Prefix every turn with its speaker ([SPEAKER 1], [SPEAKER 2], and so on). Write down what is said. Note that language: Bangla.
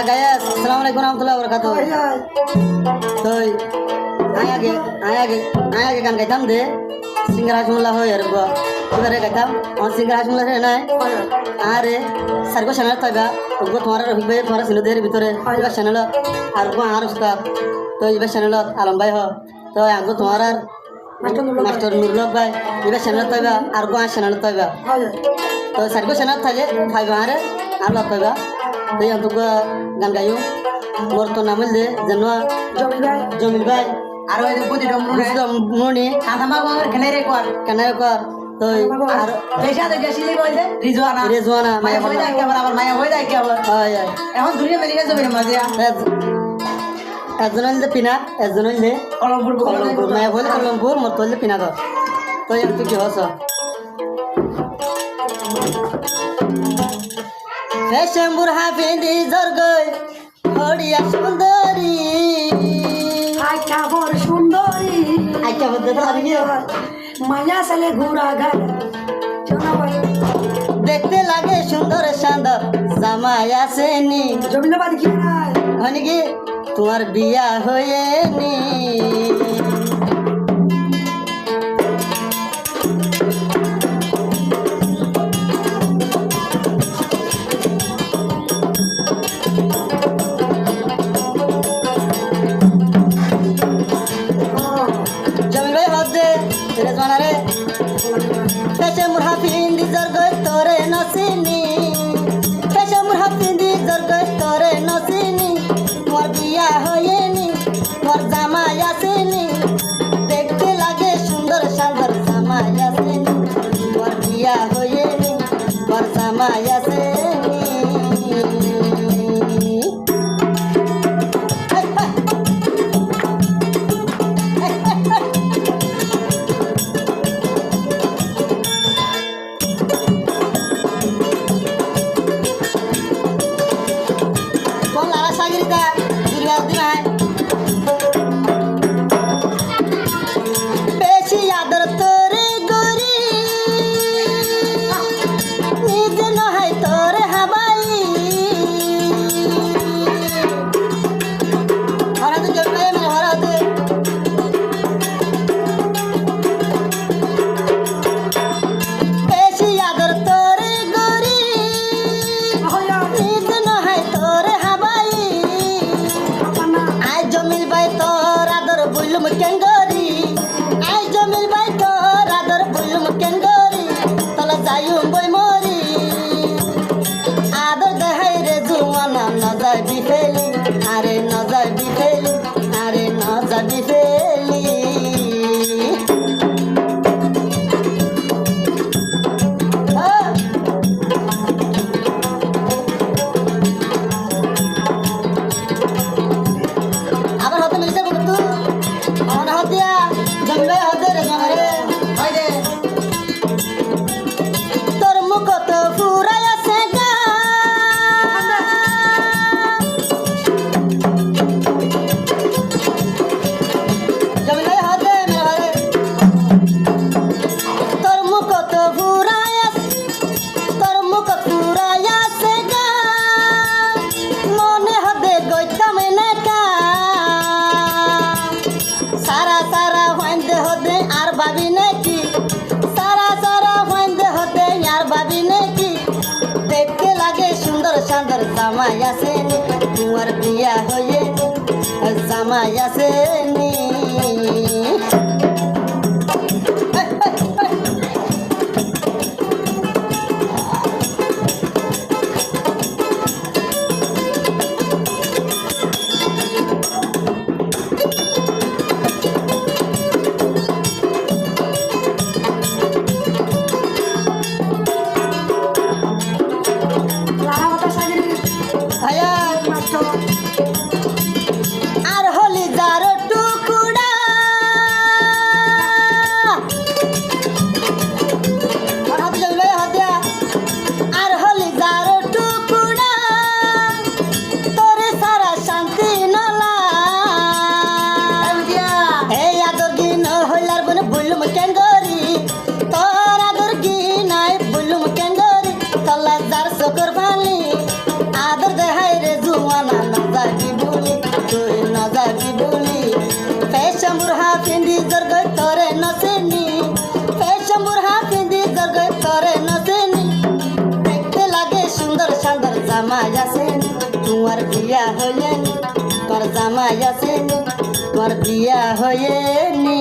[SPEAKER 1] গায়াস আসসালামু আলাইকুম রহমতুল্লাহ বরকাত তো আগে গান গাইতাম দে সিঙ্গার হাসমুল্লাহ হয় আর এবারে গাইতাম আমার সিঙ্গার হাসমুল্লাহ নাই আরে সার্গো চ্যানেল তাইবা ওগো তোমার রফিক ভাই তোমার ছিল দের ভিতরে এবার চ্যানেল আর গো আর উস্তাদ তো এবার চ্যানেল আলম ভাই হ তো আগো তোমার আর মাস্টার নুরুল ভাই এবার চ্যানেল তাইবা আর গো আর চ্যানেল তাইবা তো সার্গো চ্যানেল থাকে খাইবা আরে আর লাভ তাইবা তো আমি গান গাইও মোর তো নাম দে জানো জমিল ভাই
[SPEAKER 2] আর ওই বুদ্ধি
[SPEAKER 1] মনি
[SPEAKER 2] সাধামা কেনারে
[SPEAKER 1] কর তো আর
[SPEAKER 2] পেশা তো গেছিলি বলতে
[SPEAKER 1] রেজওয়ানা
[SPEAKER 2] মায়া হয়ে যায় কেবল আবার মায়া হয়ে যায় কেবল এখন দুনিয়া মেরে গেছে বের মাঝে
[SPEAKER 1] একজন হইলে পিনাক একজন হইলে
[SPEAKER 2] কলমপুর
[SPEAKER 1] মায়া হইলে কলমপুর মোর তো হইলে পিনাক তো একটু কি হস ফেশম্বুর হাফিদি জর্গই হড়িয়া সুন্দরী
[SPEAKER 3] আইটা বড় সুন্দরী
[SPEAKER 1] আইটা বলতে পারি
[SPEAKER 3] মায়া সালে ঘোরা গাল
[SPEAKER 1] দেখতে লাগে সুন্দর শান্তর জামাই আসেনি
[SPEAKER 3] জমিনাবাদ কি নাই
[SPEAKER 1] মানে কি তোমার বিয়া হয়েনি জমিল ভাই হদ দে রেজওয়ানা রে পেশে মুর হাফিন্দি জর্গই তোরে নসিনি পেশে মুর হাফিন্দি জর্গই তোরে নসিনি তোমার বিয়া হয়েনি তোমার জামাই আসেনি দেখতে লাগে সুন্দর সাগর জামাই আসেনি তোমার বিয়া হয়েনি তোমার জামাই আসেনি আরে নজর বিফেলি আবার হতে মিলিছে বন্ধু আমার হতিয়া জমিলে হতে রে জমারে
[SPEAKER 2] হইদে
[SPEAKER 1] তোর মুখ তো ফুরাই আছে গা জমিলে হতে মেরে তোর মুখ তো ফুরাই আছে তোর মুখ ফুরাই আছে গা মনে হতে গইতাম না কা সারা সারা ফাইন্দে হতে আর ভাবি নাকি সারা সারা ফাইন্দে হতে আর ভাবি নাকি দেখতে লাগে সুন্দর সুন্দর জামাই আসেনি তোমার বিয়া হয়েনি জামাই আসেনি
[SPEAKER 3] লারা কথা সাগরি
[SPEAKER 1] ভাইয়া
[SPEAKER 3] মাস্টার
[SPEAKER 1] আর হলি যার টুকুড়া আর হাতে জমিলে হাতিয়া আর হলি যার টুকুড়া তোরে সারা শান্তি নলা এই আদর কি ন হইলার বনে বললুম কেন গরি তোর আদর কি নাই বললুম কেন গরি তল্লা যার চকর পানি আদর দেহাই রে জুয়ানা না যাবি বলি তুই না যাবি বলি ফেশম্বুর হাফিন্দি জর্গই তরে নসেনি ফেশম্বুর হাফিন্দি জর্গই তরে নসেনি দেখতে লাগে সুন্দর সুন্দর জামাই আসেনি তোমার বিয়া হয়েনি তোর জামাই আসেনি তোর বিয়া হয়েনি